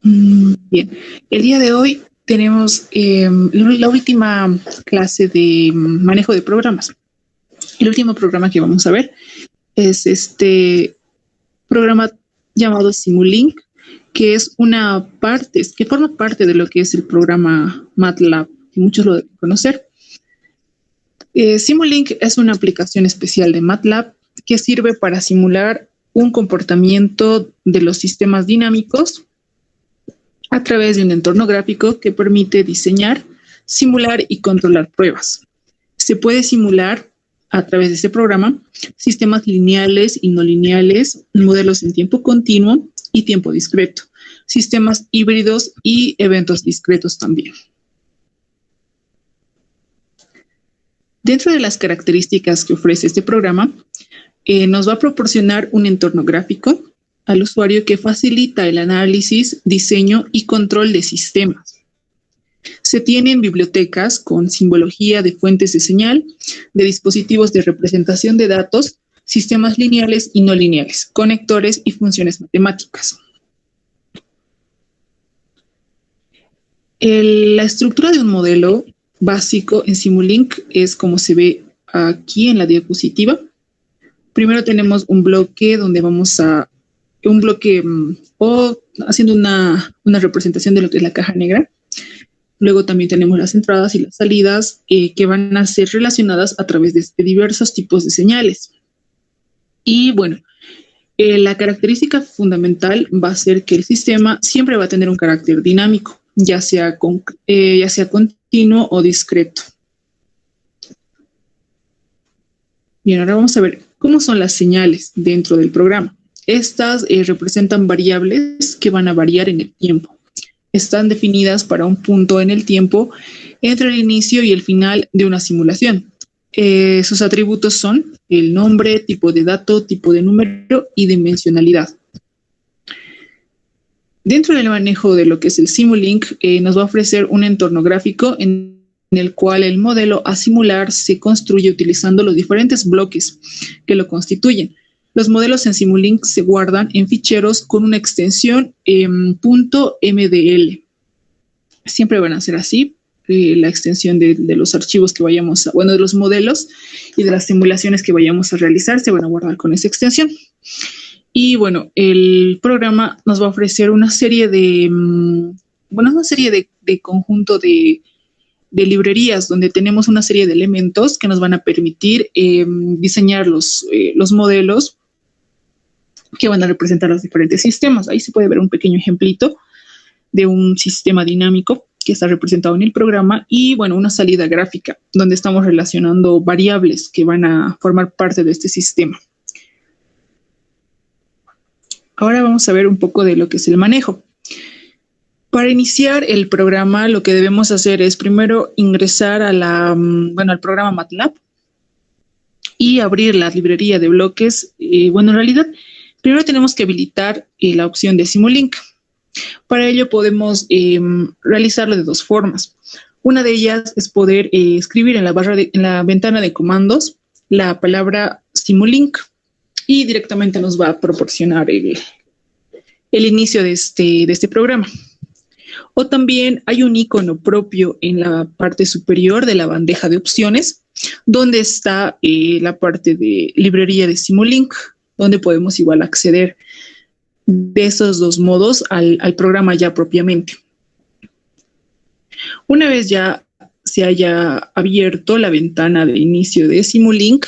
Bien, el día de hoy tenemos la última clase de manejo de programas. El último programa que vamos a ver es este programa llamado Simulink, que es una parte, que forma parte de lo que es el programa MATLAB, que muchos lo deben conocer. Simulink es una aplicación especial de MATLAB que sirve para simular un comportamiento de los sistemas dinámicos a través de un entorno gráfico que permite diseñar, simular y controlar pruebas. Se puede simular a través de este programa sistemas lineales y no lineales, modelos en tiempo continuo y tiempo discreto, sistemas híbridos y eventos discretos también. Dentro de las características que ofrece este programa, nos va a proporcionar un entorno gráfico al usuario que facilita el análisis, diseño y control de sistemas. Se tienen bibliotecas con simbología de fuentes de señal, de dispositivos de representación de datos, sistemas lineales y no lineales, conectores y funciones matemáticas. La estructura de un modelo básico en Simulink es como se ve aquí en la diapositiva. Primero tenemos un bloque donde vamos a haciendo una representación de lo que es la caja negra. Luego también tenemos las entradas y las salidas que van a ser relacionadas a través de diversos tipos de señales. Y bueno, la característica fundamental va a ser que el sistema siempre va a tener un carácter dinámico, ya sea continuo o discreto. Bien, ahora vamos a ver cómo son las señales dentro del programa. Estas representan variables que van a variar en el tiempo. Están definidas para un punto en el tiempo entre el inicio y el final de una simulación. Sus atributos son el nombre, tipo de dato, tipo de número y dimensionalidad. Dentro del manejo de lo que es el Simulink, nos va a ofrecer un entorno gráfico en el cual el modelo a simular se construye utilizando los diferentes bloques que lo constituyen. Los modelos en Simulink se guardan en ficheros con una extensión .mdl. Siempre van a ser así, la extensión de los archivos que vayamos de los modelos y de las simulaciones que vayamos a realizar se van a guardar con esa extensión. Y bueno, el programa nos va a ofrecer una serie de conjunto de librerías donde tenemos una serie de elementos que nos van a permitir diseñar los modelos que van a representar los diferentes sistemas. Ahí se puede ver un pequeño ejemplito de un sistema dinámico que está representado en el programa y, bueno, una salida gráfica donde estamos relacionando variables que van a formar parte de este sistema. Ahora vamos a ver un poco de lo que es el manejo. Para iniciar el programa, lo que debemos hacer es primero ingresar al programa MATLAB y abrir la librería de bloques. En realidad, primero tenemos que habilitar la opción de Simulink. Para ello podemos realizarlo de dos formas. Una de ellas es poder escribir en la ventana de comandos la palabra Simulink y directamente nos va a proporcionar el inicio de este programa. O también hay un icono propio en la parte superior de la bandeja de opciones, donde está la parte de librería de Simulink, donde podemos igual acceder de esos dos modos al programa ya propiamente. Una vez ya se haya abierto la ventana de inicio de Simulink,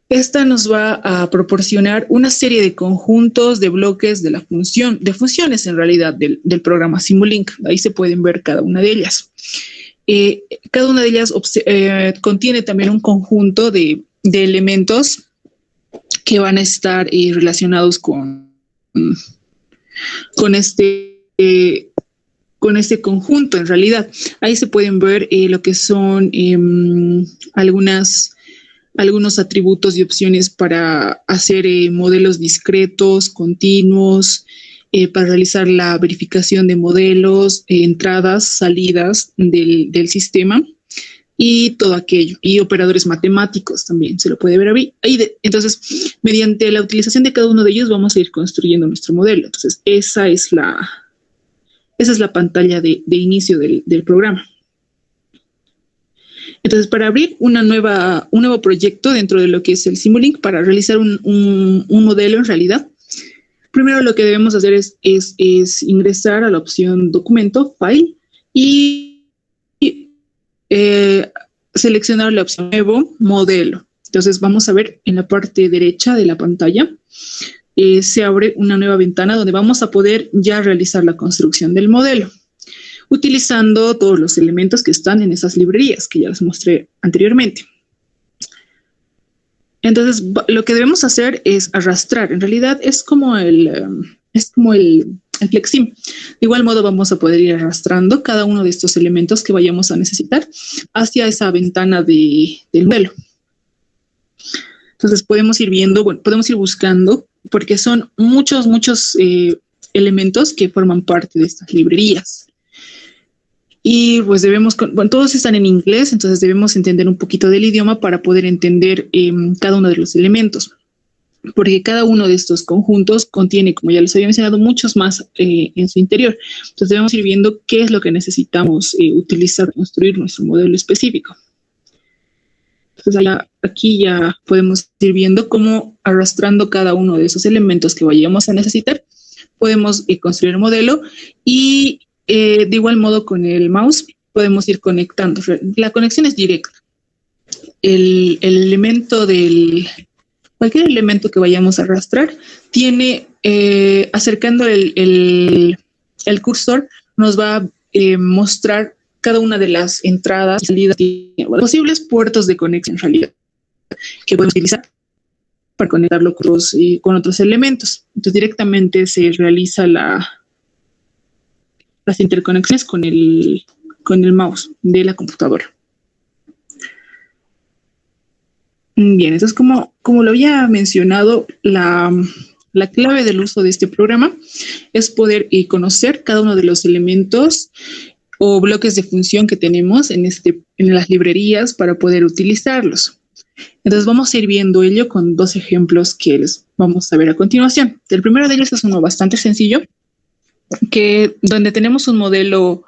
esta nos va a proporcionar una serie de conjuntos de bloques de funciones en realidad del programa Simulink. Ahí se pueden ver cada una de ellas. Cada una de ellas contiene también un conjunto de elementos que van a estar relacionados con este conjunto en realidad. Ahí se pueden ver lo que son algunos atributos y opciones para hacer modelos discretos, continuos, para realizar la verificación de modelos, entradas, salidas del sistema y todo aquello. Y operadores matemáticos también se lo puede ver ahí. Entonces, mediante la utilización de cada uno de ellos vamos a ir construyendo nuestro modelo. Entonces, esa es la Esa es la pantalla de inicio del programa. Entonces, para abrir un nuevo proyecto dentro de lo que es el Simulink, para realizar un modelo en realidad, primero lo que debemos hacer es ingresar a la opción Documento, File, y seleccionar la opción Nuevo Modelo. Entonces, vamos a ver en la parte derecha de la pantalla, se abre una nueva ventana donde vamos a poder ya realizar la construcción del modelo, utilizando todos los elementos que están en esas librerías que ya les mostré anteriormente. Entonces, lo que debemos hacer es arrastrar. En realidad es como el Flexim. De igual modo vamos a poder ir arrastrando cada uno de estos elementos que vayamos a necesitar hacia esa ventana del modelo. Entonces podemos ir viendo, bueno, podemos ir buscando, porque son muchos elementos que forman parte de estas librerías. Y pues todos están en inglés, entonces debemos entender un poquito del idioma para poder entender cada uno de los elementos. Porque cada uno de estos conjuntos contiene, como ya les había mencionado, muchos más en su interior. Entonces debemos ir viendo qué es lo que necesitamos utilizar para construir nuestro modelo específico. Entonces aquí ya podemos ir viendo cómo, arrastrando cada uno de esos elementos que vayamos a necesitar, podemos construir el modelo y de igual modo con el mouse podemos ir conectando. La conexión es directa. El elemento cualquier elemento que vayamos a arrastrar tiene, acercando el cursor, nos va a mostrar cada una de las entradas y salidas, posibles puertos de conexión en realidad, que podemos utilizar para conectarlo con otros elementos. Entonces directamente se realiza las interconexiones con el mouse de la computadora. Bien, entonces como lo había mencionado, la clave del uso de este programa es poder conocer cada uno de los elementos o bloques de función que tenemos en las librerías para poder utilizarlos. Entonces vamos a ir viendo ello con dos ejemplos que les vamos a ver a continuación. El primero de ellos es uno bastante sencillo, donde tenemos un modelo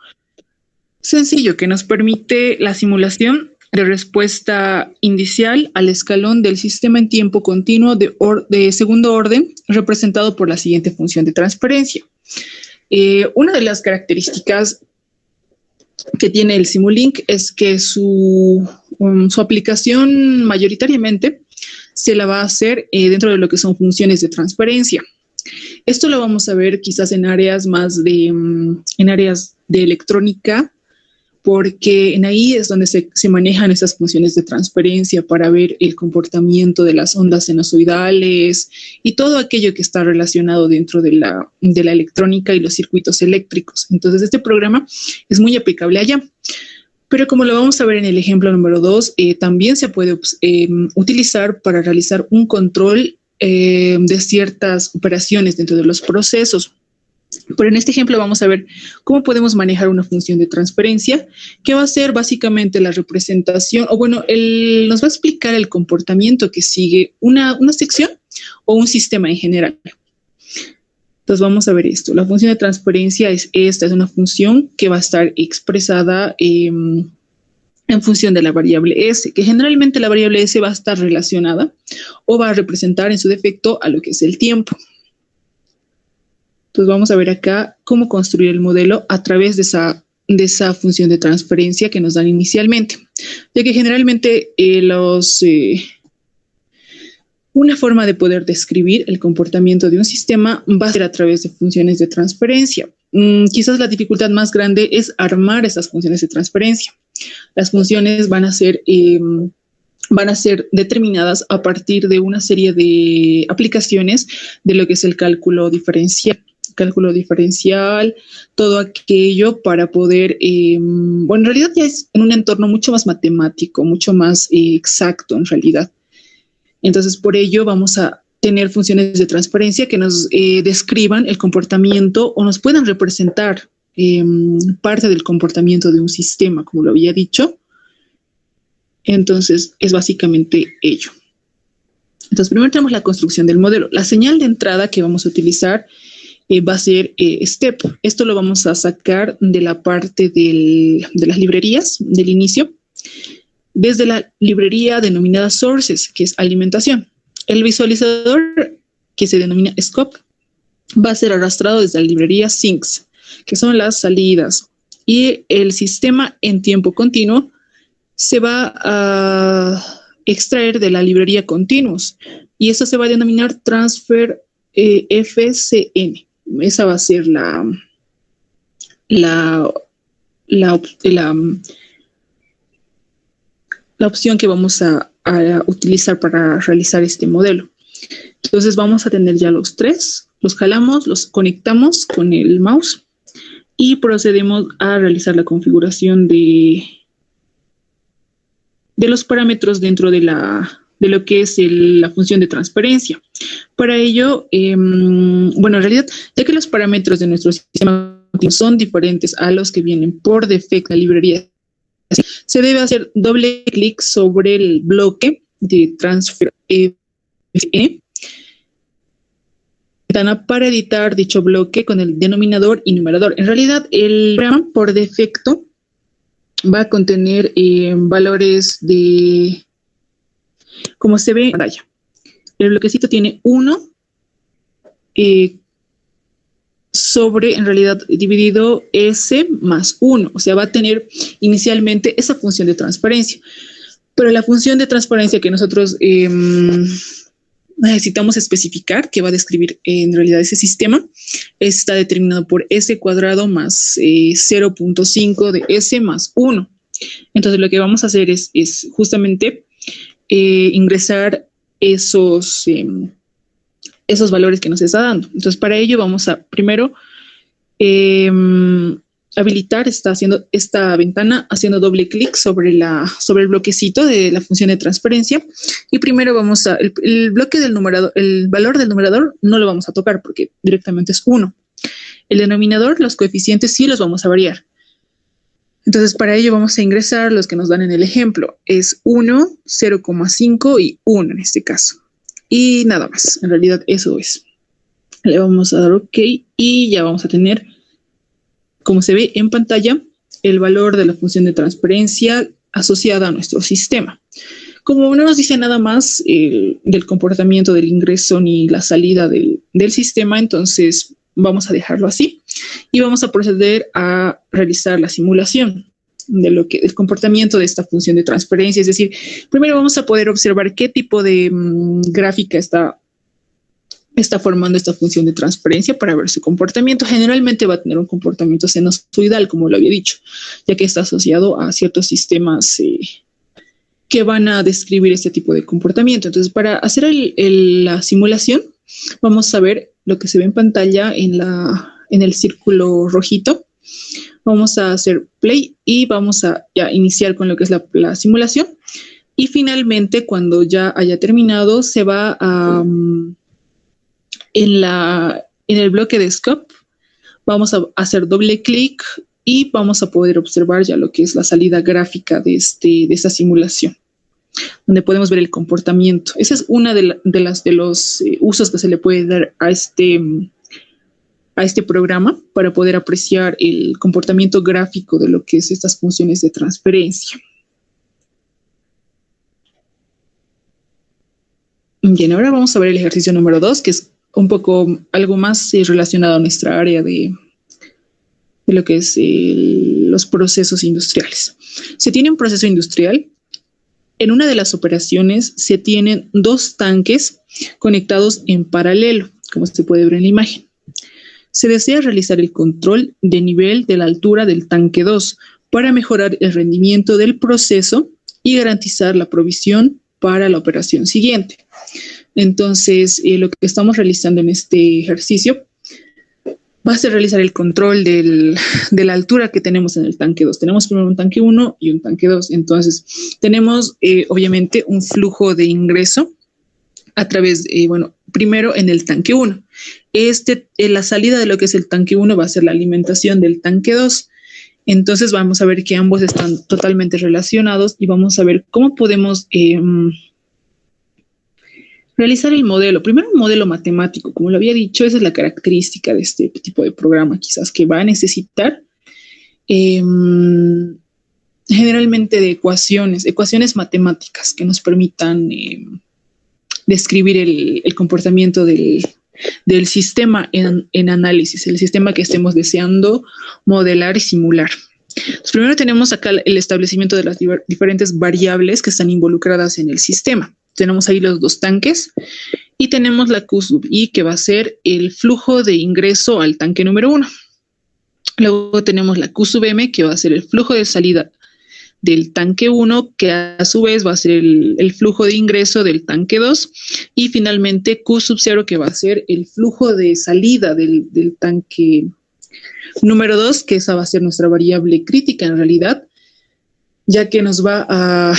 sencillo que nos permite la simulación de respuesta inicial al escalón del sistema en tiempo continuo de segundo orden, representado por la siguiente función de transferencia. Una de las características que tiene el Simulink es que su aplicación mayoritariamente se la va a hacer dentro de lo que son funciones de transferencia. Esto lo vamos a ver quizás en áreas en áreas de electrónica, porque en ahí es donde se manejan esas funciones de transferencia para ver el comportamiento de las ondas sinusoidales y todo aquello que está relacionado dentro de la electrónica y los circuitos eléctricos. Entonces, este programa es muy aplicable allá. Pero como lo vamos a ver en el ejemplo número 2, también se puede utilizar para realizar un control de ciertas operaciones dentro de los procesos. Pero en este ejemplo vamos a ver cómo podemos manejar una función de transferencia que va a ser básicamente la representación, o bueno, nos va a explicar el comportamiento que sigue una sección o un sistema en general. Entonces vamos a ver esto. La función de transferencia es una función que va a estar expresada en función de la variable S, que generalmente la variable S va a estar relacionada o va a representar en su defecto a lo que es el tiempo. Entonces vamos a ver acá cómo construir el modelo a través de esa función de transferencia que nos dan inicialmente, ya que generalmente una forma de poder describir el comportamiento de un sistema va a ser a través de funciones de transferencia. Quizás la dificultad más grande es armar esas funciones de transferencia. Las funciones van a ser determinadas a partir de una serie de aplicaciones de lo que es el cálculo diferencial, todo aquello para poder, en realidad ya es en un entorno mucho más matemático, mucho más exacto en realidad. Entonces, por ello vamos a tener funciones de transferencia que nos describan el comportamiento o nos puedan representar parte del comportamiento de un sistema, como lo había dicho. Entonces, es básicamente ello. Entonces, primero tenemos la construcción del modelo. La señal de entrada que vamos a utilizar va a ser step. Esto lo vamos a sacar de la parte de las librerías del inicio, desde la librería denominada sources, que es alimentación. El visualizador, que se denomina scope, va a ser arrastrado desde la librería sinks, que son las salidas. Y el sistema en tiempo continuo se va a extraer de la librería continuous. Y eso se va a denominar transfer FCN. Esa va a ser la opción que vamos a utilizar para realizar este modelo. Entonces vamos a tener ya los tres, los jalamos, los conectamos con el mouse y procedemos a realizar la configuración de los parámetros dentro de lo que es la función de transparencia. Para ello, bueno, en realidad, ya que los parámetros de nuestro sistema son diferentes a los que vienen por defecto en la librería, se debe hacer doble clic sobre el bloque de transfer FN para editar dicho bloque con el denominador y numerador. En realidad, el programa por defecto va a contener valores de, como se ve en pantalla. El bloquecito tiene 1 sobre, en realidad, dividido S más 1. O sea, va a tener inicialmente esa función de transparencia. Pero la función de transparencia que nosotros necesitamos especificar, que va a describir en realidad ese sistema, está determinado por S cuadrado más 0.5 de S más 1. Entonces, lo que vamos a hacer es justamente ingresar esos valores que nos está dando. Entonces, para ello vamos a primero habilitar, está haciendo esta ventana, haciendo doble clic sobre el bloquecito de la función de transparencia. Y primero vamos a, el bloque del numerador, el valor del numerador no lo vamos a tocar porque directamente es 1. El denominador, los coeficientes sí los vamos a variar. Entonces, para ello vamos a ingresar los que nos dan en el ejemplo. Es 1, 0,5 y 1 en este caso. Y nada más, en realidad eso es. Le vamos a dar OK y ya vamos a tener, como se ve en pantalla, el valor de la función de transparencia asociada a nuestro sistema. Como no nos dice nada más del comportamiento del ingreso ni la salida del sistema, entonces vamos a dejarlo así y vamos a proceder a realizar la simulación del comportamiento de esta función de transparencia. Es decir, primero vamos a poder observar qué tipo de gráfica está formando esta función de transparencia para ver su comportamiento. Generalmente va a tener un comportamiento sinusoidal, como lo había dicho, ya que está asociado a ciertos sistemas que van a describir este tipo de comportamiento. Entonces, para hacer la simulación, vamos a ver lo que se ve en pantalla en el círculo rojito. Vamos a hacer play y vamos a ya iniciar con lo que es la simulación. Y finalmente, cuando ya haya terminado, se va a... en el bloque de scope, vamos a hacer doble clic y vamos a poder observar ya lo que es la salida gráfica de esta simulación, donde podemos ver el comportamiento. Esa es una de los usos que se le puede dar a este programa para poder apreciar el comportamiento gráfico de lo que es estas funciones de transferencia. Bien, ahora vamos a ver el ejercicio número 2, que es un poco algo más relacionado a nuestra área de lo que es los procesos industriales. Se tiene un proceso industrial. En una de las operaciones se tienen 2 tanques conectados en paralelo, como se puede ver en la imagen. Se desea realizar el control de nivel de la altura del tanque 2 para mejorar el rendimiento del proceso y garantizar la provisión para la operación siguiente. Entonces, lo que estamos realizando en este ejercicio va a ser realizar el control de la altura que tenemos en el tanque 2. Tenemos primero un tanque 1 y un tanque 2. Entonces, tenemos obviamente un flujo de ingreso a través, primero en el tanque 1. La salida de lo que es el tanque 1 va a ser la alimentación del tanque 2. Entonces, vamos a ver que ambos están totalmente relacionados y vamos a ver cómo podemos Realizar el modelo. Primero un modelo matemático, como lo había dicho, esa es la característica de este tipo de programa, quizás que va a necesitar generalmente de ecuaciones matemáticas que nos permitan describir el comportamiento del sistema en análisis, el sistema que estemos deseando modelar y simular. Entonces, primero tenemos acá el establecimiento de las diferentes variables que están involucradas en el sistema. Tenemos ahí los dos tanques y tenemos la Q sub I, que va a ser el flujo de ingreso al tanque número 1. Luego tenemos la Q sub M, que va a ser el flujo de salida del tanque 1, que a su vez va a ser el flujo de ingreso del tanque 2. Y finalmente Q sub 0, que va a ser el flujo de salida del tanque número 2, que esa va a ser nuestra variable crítica en realidad, ya que nos va a...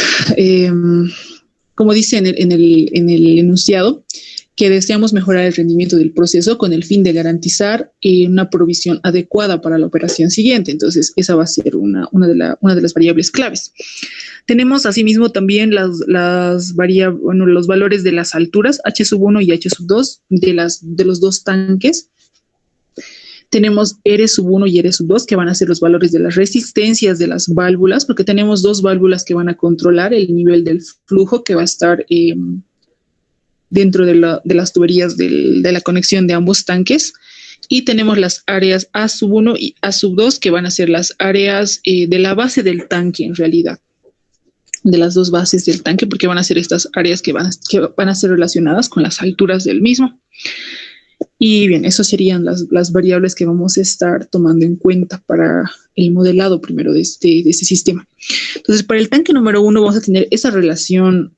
como dice en el enunciado, que deseamos mejorar el rendimiento del proceso con el fin de garantizar una provisión adecuada para la operación siguiente. Entonces, esa va a ser una de las variables claves. Tenemos asimismo también los valores de las alturas, H sub 1 y H sub 2, de los dos tanques. Tenemos R sub 1 y R sub 2, que van a ser los valores de las resistencias de las válvulas, porque tenemos dos válvulas que van a controlar el nivel del flujo que va a estar dentro de las tuberías de la conexión de ambos tanques. Y tenemos las áreas A sub 1 y A sub 2, que van a ser las áreas de la base del tanque, en realidad, de las dos bases del tanque, porque van a ser estas áreas que van a ser relacionadas con las alturas del mismo. Y bien, esas serían las variables que vamos a estar tomando en cuenta para el modelado primero de este sistema. Entonces, para el tanque número 1 vamos a tener esa relación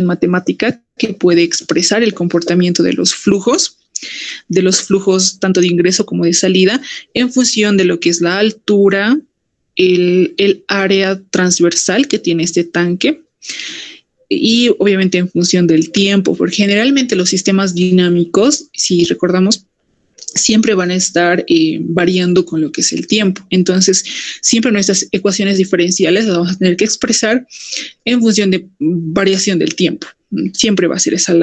matemática que puede expresar el comportamiento de los flujos tanto de ingreso como de salida, en función de lo que es la altura, el área transversal que tiene este tanque, y obviamente en función del tiempo, porque generalmente los sistemas dinámicos, si recordamos, siempre van a estar variando con lo que es el tiempo. Entonces, siempre nuestras ecuaciones diferenciales las vamos a tener que expresar en función de variación del tiempo. Siempre va a ser esa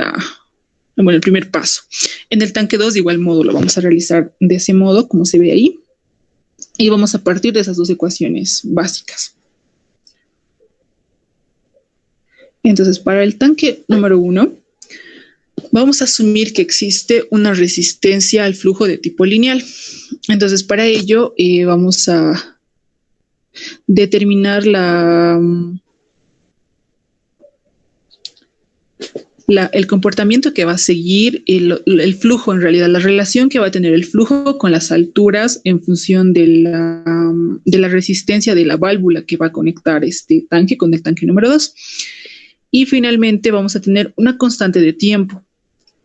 el primer paso. En el tanque 2, de igual modo, lo vamos a realizar de ese modo, como se ve ahí, y vamos a partir de esas dos ecuaciones básicas. Entonces, para el tanque número 1, vamos a asumir que existe una resistencia al flujo de tipo lineal. Entonces, para ello, vamos a determinar el comportamiento que va a seguir el flujo, en realidad, la relación que va a tener el flujo con las alturas en función de la resistencia de la válvula que va a conectar este tanque con el tanque número 2. Y finalmente vamos a tener una constante de tiempo.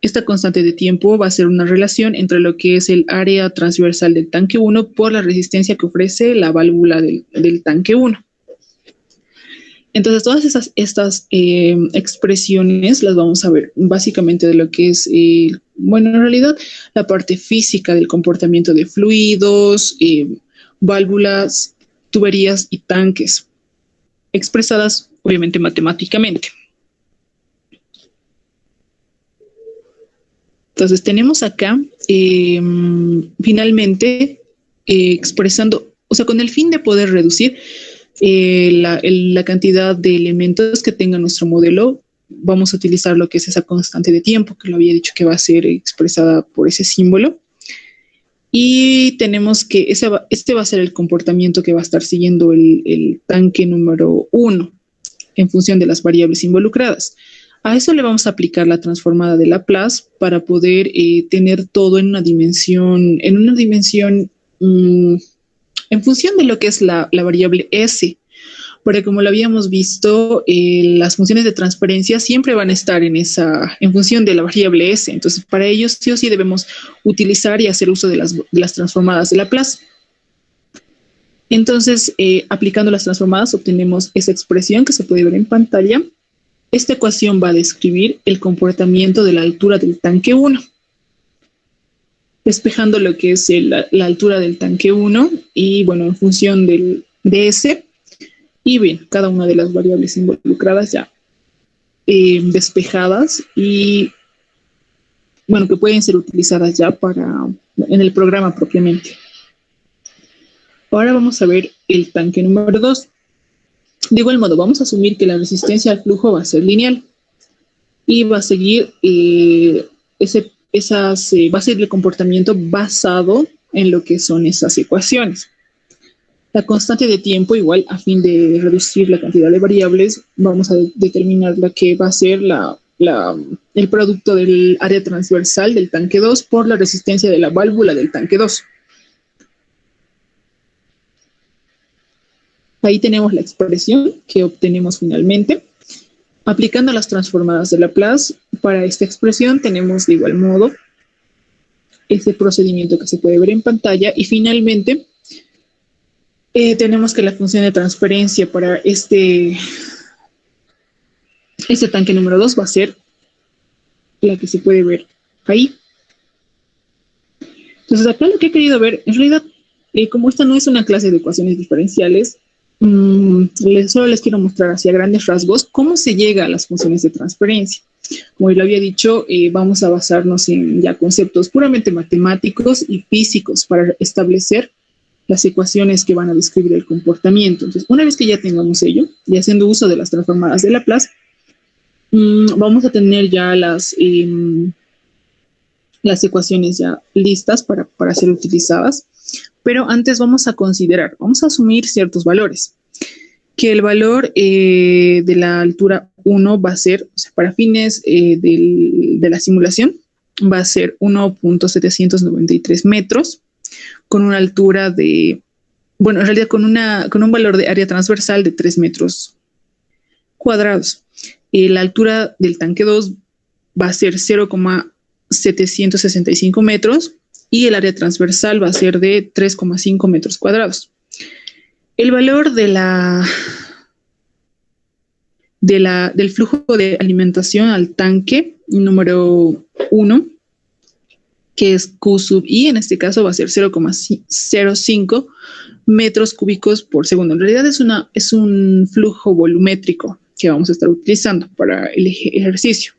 Esta constante de tiempo va a ser una relación entre lo que es el área transversal del tanque 1 por la resistencia que ofrece la válvula del tanque 1. Entonces, todas estas expresiones las vamos a ver básicamente de lo que es, en realidad, la parte física del comportamiento de fluidos, válvulas, tuberías y tanques, expresadas obviamente matemáticamente. Entonces tenemos acá, finalmente, expresando, o sea, con el fin de poder reducir la cantidad de elementos que tenga nuestro modelo, vamos a utilizar lo que es esa constante de tiempo, que lo había dicho que va a ser expresada por ese símbolo. Y tenemos que este va a ser el comportamiento que va a estar siguiendo el tanque número 1 en función de las variables involucradas. A eso le vamos a aplicar la transformada de Laplace para poder tener todo en una dimensión, en función de lo que es la variable S. Porque como lo habíamos visto, las funciones de transferencia siempre van a estar en función de la variable S. Entonces, para ello sí o sí debemos utilizar y hacer uso de las transformadas de Laplace. Entonces, aplicando las transformadas, obtenemos esa expresión que se puede ver en pantalla. Esta ecuación va a describir el comportamiento de la altura del tanque 1, despejando lo que es la altura del tanque 1 y, en función de S. Y bien, cada una de las variables involucradas ya despejadas y, bueno, que pueden ser utilizadas ya en el programa propiamente. Ahora vamos a ver el tanque número 2. De igual modo, vamos a asumir que la resistencia al flujo va a ser lineal y va a seguir va a ser el comportamiento basado en lo que son esas ecuaciones. La constante de tiempo, igual, a fin de reducir la cantidad de variables, vamos a determinar la que va a ser el producto del área transversal del tanque 2 por la resistencia de la válvula del tanque 2. Ahí tenemos la expresión que obtenemos finalmente. Aplicando las transformadas de Laplace, para esta expresión tenemos de igual modo este procedimiento que se puede ver en pantalla y finalmente tenemos que la función de transferencia para este tanque número 2 va a ser la que se puede ver ahí. Entonces acá lo que he querido ver, en realidad, como esta no es una clase de ecuaciones diferenciales, solo les quiero mostrar hacia grandes rasgos cómo se llega a las funciones de transferencia. Como lo había dicho, vamos a basarnos en ya conceptos puramente matemáticos y físicos para establecer las ecuaciones que van a describir el comportamiento. Entonces, una vez que ya tengamos ello, y haciendo uso de las transformadas de Laplace, vamos a tener ya las ecuaciones ya listas para ser utilizadas. Pero antes vamos a asumir ciertos valores. Que el valor de la altura 1 va a ser, o sea, para fines de la simulación, va a ser 1.793 metros, con una altura de, bueno, en realidad con un valor de área transversal de 3 metros cuadrados. La altura del tanque 2 va a ser 0,765 metros y el área transversal va a ser de 3,5 metros cuadrados. El valor del flujo de alimentación al tanque número 1, que es Q sub I, en este caso va a ser 0,05 metros cúbicos por segundo. En realidad es un flujo volumétrico que vamos a estar utilizando para el ejercicio.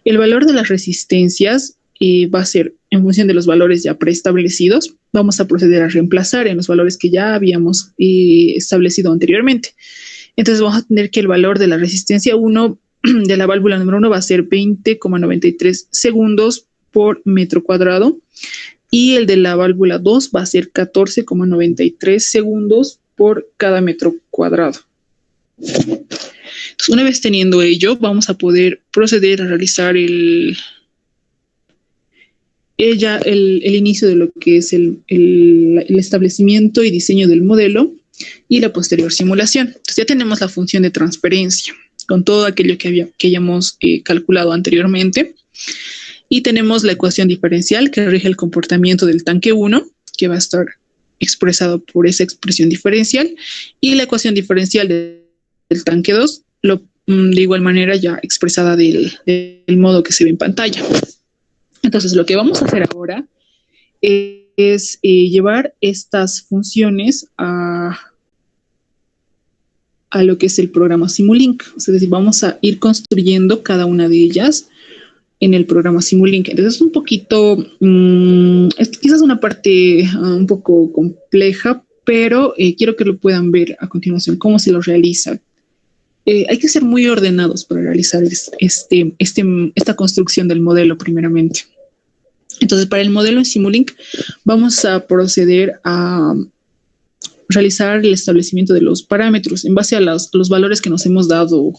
El valor de las resistencias va a ser en función de los valores ya preestablecidos. Vamos a proceder a reemplazar en los valores que ya habíamos establecido anteriormente. Entonces vamos a tener que el valor de la resistencia 1 de la válvula número 1 va a ser 20,93 segundos por metro cuadrado y el de la válvula 2 va a ser 14,93 segundos por cada metro cuadrado. Entonces, una vez teniendo ello, vamos a poder proceder a realizar el inicio de lo que es el establecimiento y diseño del modelo y la posterior simulación. Entonces ya tenemos la función de transferencia con todo aquello que hayamos calculado anteriormente y tenemos la ecuación diferencial que rige el comportamiento del tanque 1, que va a estar expresado por esa expresión diferencial, y la ecuación diferencial del tanque 2, de igual manera ya expresada del modo que se ve en pantalla. Entonces, lo que vamos a hacer ahora es llevar estas funciones a lo que es el programa Simulink. Es decir, vamos a ir construyendo cada una de ellas en el programa Simulink. Entonces, es un poquito, es quizás una parte un poco compleja, pero quiero que lo puedan ver a continuación, cómo se lo realiza. Hay que ser muy ordenados para realizar esta construcción del modelo primeramente. Entonces, para el modelo en Simulink vamos a proceder a realizar el establecimiento de los parámetros en base a los valores que nos hemos dado,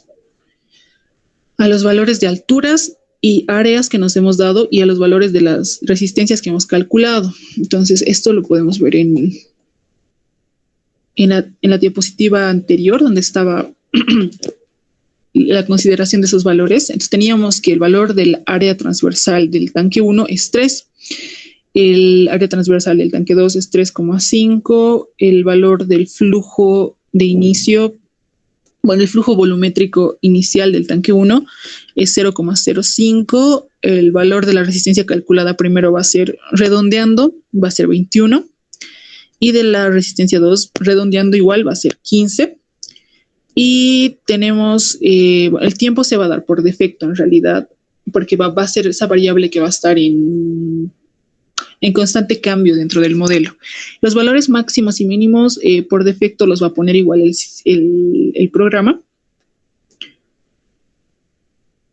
a los valores de alturas y áreas que nos hemos dado y a los valores de las resistencias que hemos calculado. Entonces, esto lo podemos ver en la diapositiva anterior, donde estaba la consideración de esos valores. Entonces teníamos que el valor del área transversal del tanque 1 es 3, el área transversal del tanque 2 es 3,5, el valor del flujo de inicio, bueno, el flujo volumétrico inicial del tanque 1 es 0,05, el valor de la resistencia calculada primero va a ser, redondeando, va a ser 21, y de la resistencia 2, redondeando igual, va a ser 15. Y tenemos, el tiempo se va a dar por defecto en realidad, porque va a ser esa variable que va a estar en constante cambio dentro del modelo. Los valores máximos y mínimos por defecto los va a poner igual el programa.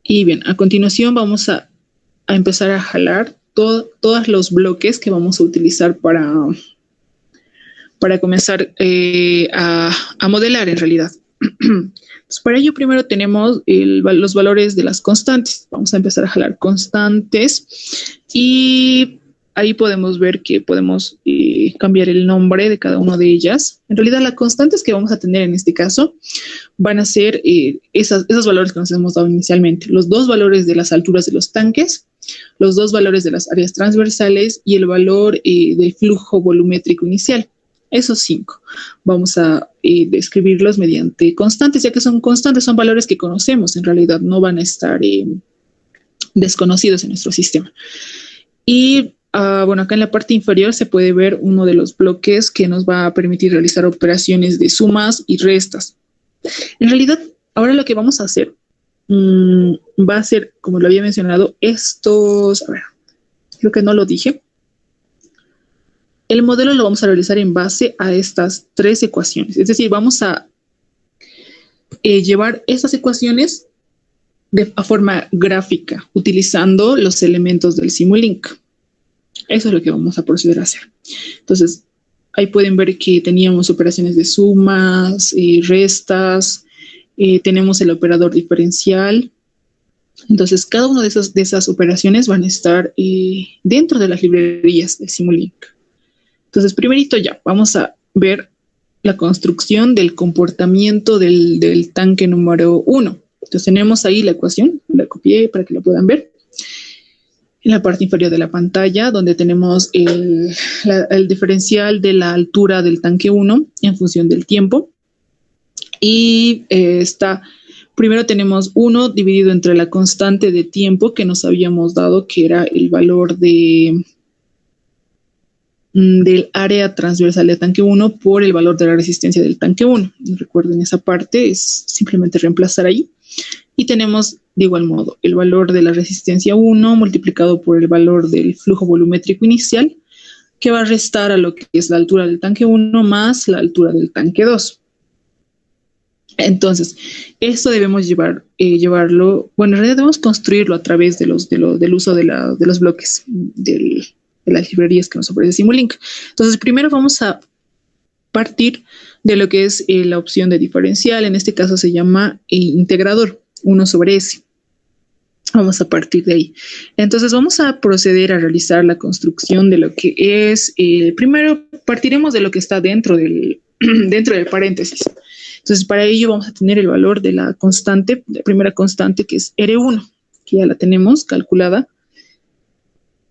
Y bien, a continuación vamos a empezar a jalar todos los bloques que vamos a utilizar para comenzar a modelar en realidad. Entonces, para ello primero tenemos los valores de las constantes. Vamos a empezar a jalar constantes y ahí podemos ver que podemos cambiar el nombre de cada una de ellas. En realidad las constantes que vamos a tener en este caso van a ser esos valores que nos hemos dado inicialmente. Los 2 valores de las alturas de los tanques, los 2 valores de las áreas transversales y el valor del flujo volumétrico inicial. Esos 5 vamos a describirlos mediante constantes, ya que son constantes, son valores que conocemos, en realidad no van a estar desconocidos en nuestro sistema. Y bueno, acá en la parte inferior se puede ver uno de los bloques que nos va a permitir realizar operaciones de sumas y restas. En realidad, ahora lo que vamos a hacer va a ser, como lo había mencionado, estos, a ver, creo que no lo dije. El modelo lo vamos a realizar en base a estas 3 ecuaciones. Es decir, vamos a llevar estas ecuaciones a forma gráfica, utilizando los elementos del Simulink. Eso es lo que vamos a proceder a hacer. Entonces, ahí pueden ver que teníamos operaciones de sumas, restas, tenemos el operador diferencial. Entonces, cada una de esas operaciones van a estar dentro de las librerías de Simulink. Entonces, primerito ya, vamos a ver la construcción del comportamiento del tanque número 1. Entonces, tenemos ahí la ecuación, la copié para que la puedan ver. En la parte inferior de la pantalla, donde tenemos el diferencial de la altura del tanque 1 en función del tiempo. Y primero tenemos 1 dividido entre la constante de tiempo que nos habíamos dado, que era el valor del área transversal del tanque 1 por el valor de la resistencia del tanque 1. Recuerden esa parte, es simplemente reemplazar ahí. Y tenemos de igual modo el valor de la resistencia 1 multiplicado por el valor del flujo volumétrico inicial, que va a restar a lo que es la altura del tanque 1 más la altura del tanque 2. Entonces, esto debemos llevarlo, bueno, en realidad debemos construirlo a través del uso de los bloques de las librerías que nos ofrece Simulink. Entonces, primero vamos a partir de lo que es la opción de diferencial. En este caso se llama integrador, 1 sobre S. Vamos a partir de ahí. Entonces, vamos a proceder a realizar la construcción de lo que es, primero partiremos de lo que está dentro del paréntesis. Entonces, para ello vamos a tener el valor de la constante, la primera constante, que es R1, que ya la tenemos calculada.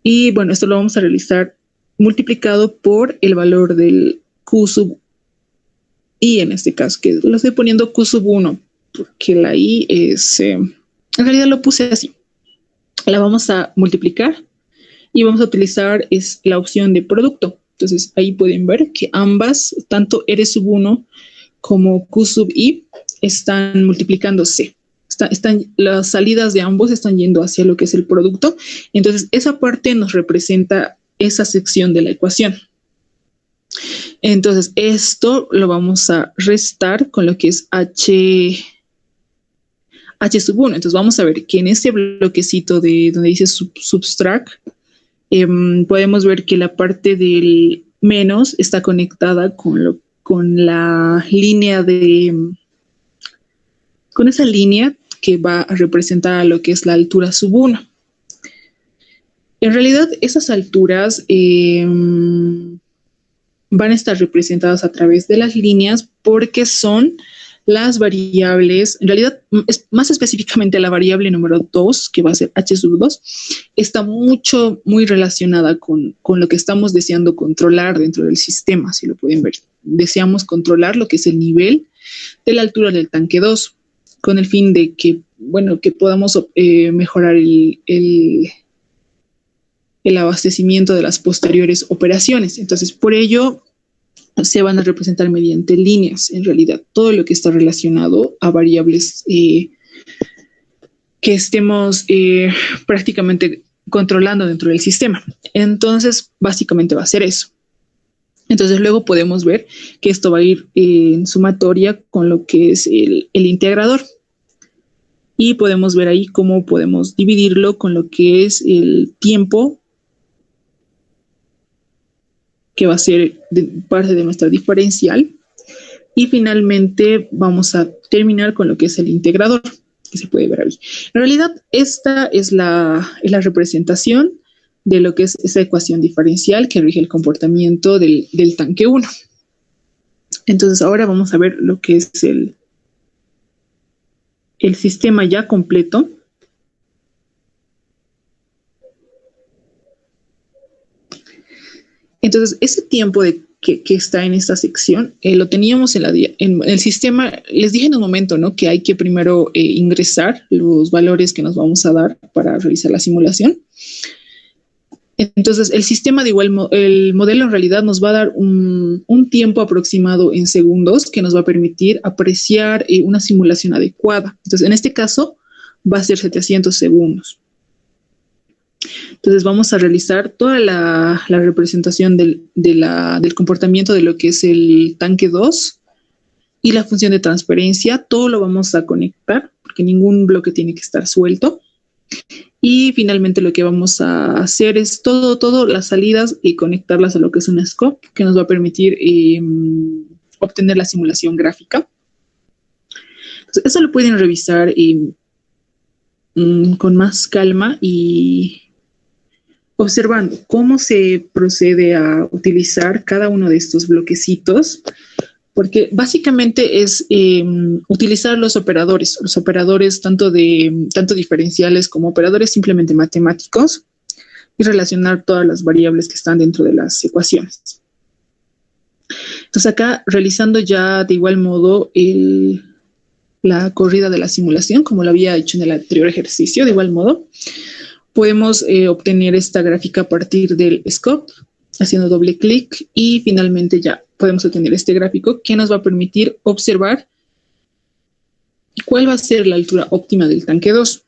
Y bueno, esto lo vamos a realizar multiplicado por el valor del Q sub I, en este caso, que lo estoy poniendo Q sub 1, porque la I es, en realidad lo puse así. La vamos a multiplicar y vamos a utilizar la opción de producto. Entonces, ahí pueden ver que ambas, tanto R sub 1 como Q sub I, están multiplicándose. Las salidas de ambos están yendo hacia lo que es el producto. Entonces, esa parte nos representa esa sección de la ecuación. Entonces, esto lo vamos a restar con lo que es H sub 1. Entonces, vamos a ver que en este bloquecito de donde dice subtract, podemos ver que la parte del menos está conectada con la línea con esa línea que va a representar a lo que es la altura sub 1. En realidad, esas alturas van a estar representadas a través de las líneas porque son las variables, en realidad, más específicamente la variable número 2, que va a ser H sub 2, está muy relacionada con lo que estamos deseando controlar dentro del sistema, si lo pueden ver. Deseamos controlar lo que es el nivel de la altura del tanque 2, con el fin de que, bueno, que podamos mejorar el abastecimiento de las posteriores operaciones. Entonces, por ello, se van a representar mediante líneas, en realidad, todo lo que está relacionado a variables que estemos prácticamente controlando dentro del sistema. Entonces, básicamente va a ser eso. Entonces, luego podemos ver que esto va a ir en sumatoria con lo que es el integrador. Y podemos ver ahí cómo podemos dividirlo con lo que es el tiempo, que va a ser parte de nuestra diferencial. Y finalmente vamos a terminar con lo que es el integrador, que se puede ver ahí. En realidad, esta es la representación de lo que es esa ecuación diferencial que rige el comportamiento del tanque 1. Entonces, ahora vamos a ver lo que es el sistema ya completo. Entonces, ese tiempo que está en esta sección, lo teníamos en el sistema. Les dije en un momento, ¿no?, que hay que primero ingresar los valores que nos vamos a dar para realizar la simulación. Entonces, el sistema, el modelo en realidad nos va a dar un tiempo aproximado en segundos que nos va a permitir apreciar una simulación adecuada. Entonces, en este caso, va a ser 700 segundos. Entonces, vamos a realizar toda la representación del comportamiento de lo que es el tanque 2 y la función de transferencia. Todo lo vamos a conectar, porque ningún bloque tiene que estar suelto. Y finalmente lo que vamos a hacer es todo las salidas y conectarlas a lo que es un scope, que nos va a permitir obtener la simulación gráfica. Entonces, eso lo pueden revisar con más calma y observando cómo se procede a utilizar cada uno de estos bloquecitos, porque básicamente es utilizar los operadores tanto diferenciales como operadores simplemente matemáticos, y relacionar todas las variables que están dentro de las ecuaciones. Entonces, acá realizando ya de igual modo la corrida de la simulación, como lo había hecho en el anterior ejercicio, de igual modo, podemos obtener esta gráfica a partir del scope, haciendo doble clic, y finalmente ya podemos obtener este gráfico que nos va a permitir observar cuál va a ser la altura óptima del tanque 2,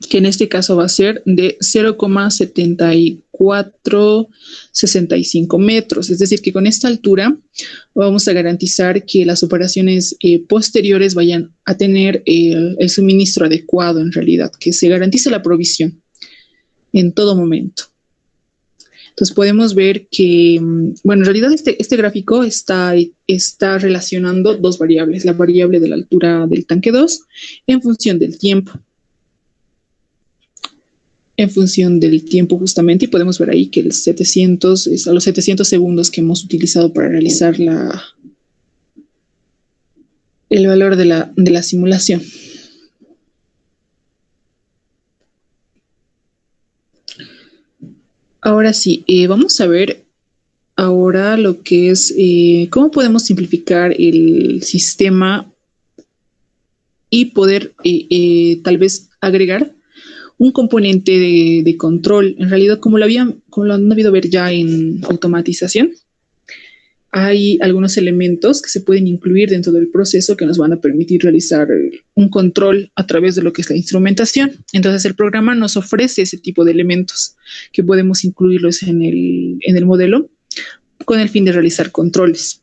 que en este caso va a ser de 0,7465 metros. Es decir, que con esta altura vamos a garantizar que las operaciones posteriores vayan a tener el suministro adecuado, en realidad, que se garantice la provisión en todo momento. Entonces podemos ver que, bueno, en realidad este gráfico está relacionando dos variables, la variable de la altura del tanque 2 en función del tiempo. En función del tiempo justamente, y podemos ver ahí que el 700 es a los 700 segundos que hemos utilizado para realizar el valor de la simulación. Ahora sí, vamos a ver ahora lo que es cómo podemos simplificar el sistema y poder tal vez agregar un componente de control. En realidad, como lo han debido ver ya en automatización, hay algunos elementos que se pueden incluir dentro del proceso que nos van a permitir realizar un control a través de lo que es la instrumentación. Entonces, el programa nos ofrece ese tipo de elementos que podemos incluirlos en el modelo con el fin de realizar controles.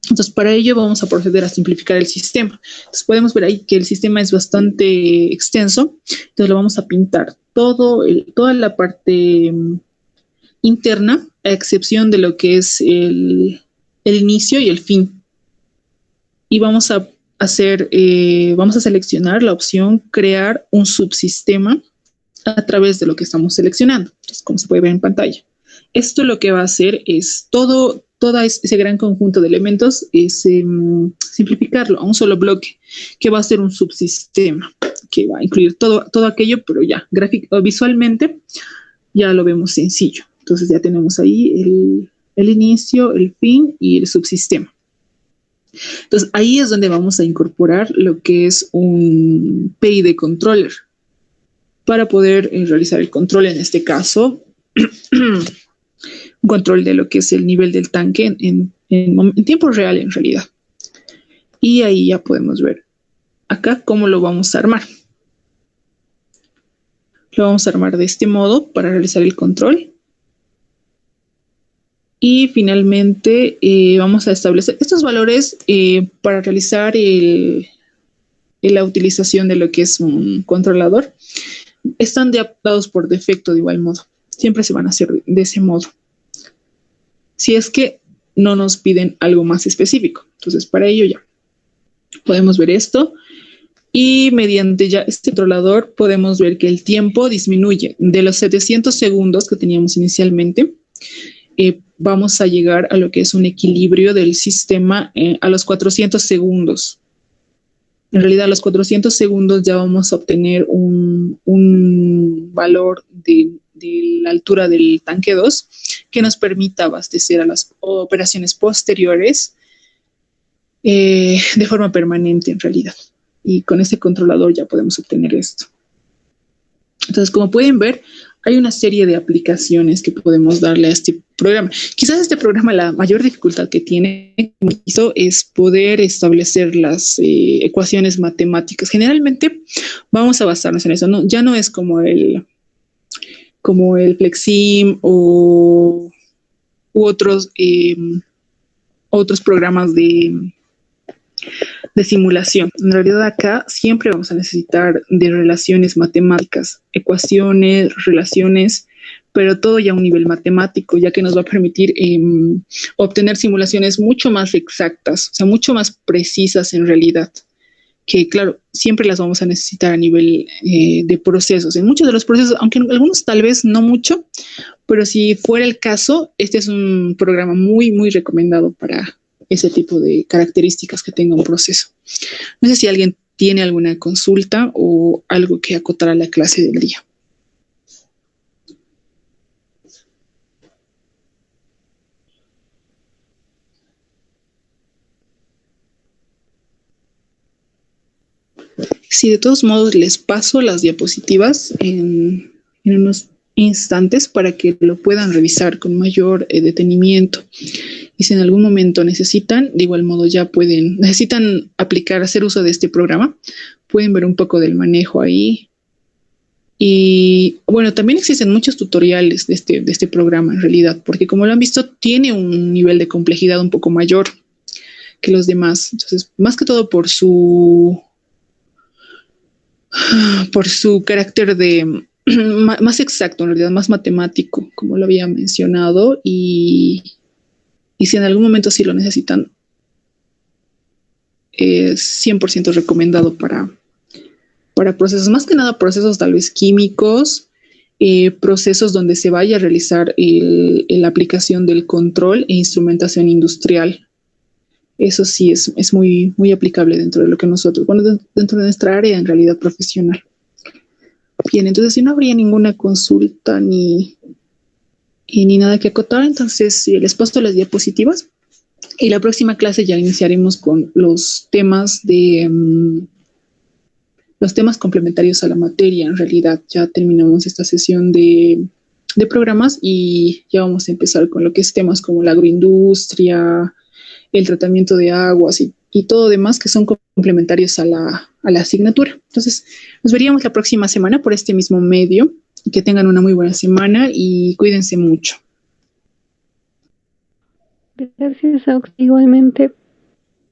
Entonces, para ello vamos a proceder a simplificar el sistema. Entonces, podemos ver ahí que el sistema es bastante extenso. Entonces, lo vamos a pintar toda la parte interna, a excepción de lo que es el inicio y el fin. Y vamos a seleccionar la opción crear un subsistema a través de lo que estamos seleccionando. Entonces, como se puede ver en pantalla. Esto lo que va a hacer es todo ese gran conjunto de elementos es simplificarlo a un solo bloque, que va a ser un subsistema, que va a incluir todo aquello, pero ya visualmente ya lo vemos sencillo. Entonces ya tenemos ahí el inicio, el fin y el subsistema. Entonces ahí es donde vamos a incorporar lo que es un PID controller para poder realizar el control. En este caso un control de lo que es el nivel del tanque en tiempo real en realidad. Y ahí ya podemos ver acá cómo lo vamos a armar. Lo vamos a armar de este modo para realizar el control. Y finalmente vamos a establecer estos valores para realizar la utilización de lo que es un controlador. Están adaptados por defecto de igual modo. Siempre se van a hacer de ese modo. Si es que no nos piden algo más específico. Entonces, para ello ya podemos ver esto. Y mediante ya este controlador podemos ver que el tiempo disminuye. De los 700 segundos que teníamos inicialmente, vamos a llegar a lo que es un equilibrio del sistema a los 400 segundos. En realidad, a los 400 segundos ya vamos a obtener un valor de la altura del tanque 2 que nos permita abastecer a las operaciones posteriores de forma permanente en realidad. Y con este controlador ya podemos obtener esto. Entonces, como pueden ver, hay una serie de aplicaciones que podemos darle a este programa. Quizás este programa, la mayor dificultad que tiene es poder establecer las ecuaciones matemáticas. Generalmente vamos a basarnos en eso, ¿no? Ya no es como el Flexim u otros programas de simulación. En realidad acá siempre vamos a necesitar de relaciones matemáticas, ecuaciones, relaciones, pero todo ya a un nivel matemático, ya que nos va a permitir obtener simulaciones mucho más exactas, o sea, mucho más precisas en realidad, que claro, siempre las vamos a necesitar a nivel de procesos. En muchos de los procesos, aunque en algunos tal vez no mucho, pero si fuera el caso, este es un programa muy, muy recomendado para ese tipo de características que tenga un proceso. No sé si alguien tiene alguna consulta o algo que acotar a la clase del día. Sí, de todos modos les paso las diapositivas en unos instantes para que lo puedan revisar con mayor detenimiento. Y si en algún momento necesitan, de igual modo ya necesitan hacer uso de este programa, pueden ver un poco del manejo ahí. Y bueno, también existen muchos tutoriales de este programa en realidad, porque como lo han visto, tiene un nivel de complejidad un poco mayor que los demás. Entonces, más que todo por su carácter de más exacto, en realidad, más matemático, como lo había mencionado, y si en algún momento sí lo necesitan, es 100% recomendado para procesos, más que nada procesos tal vez químicos, procesos donde se vaya a realizar la aplicación del control e instrumentación industrial. Eso sí es muy, muy aplicable dentro de lo que nosotros, bueno, dentro de nuestra área en realidad profesional. Bien, entonces si no habría ninguna consulta ni nada que acotar, entonces les paso las diapositivas y la próxima clase ya iniciaremos con los temas los temas complementarios a la materia. En realidad ya terminamos esta sesión de programas y ya vamos a empezar con lo que es temas como la agroindustria, el tratamiento de aguas y todo demás que son complementarios a la asignatura. Entonces, nos veríamos la próxima semana por este mismo medio. Y que tengan una muy buena semana y cuídense mucho. Gracias, Aux, igualmente.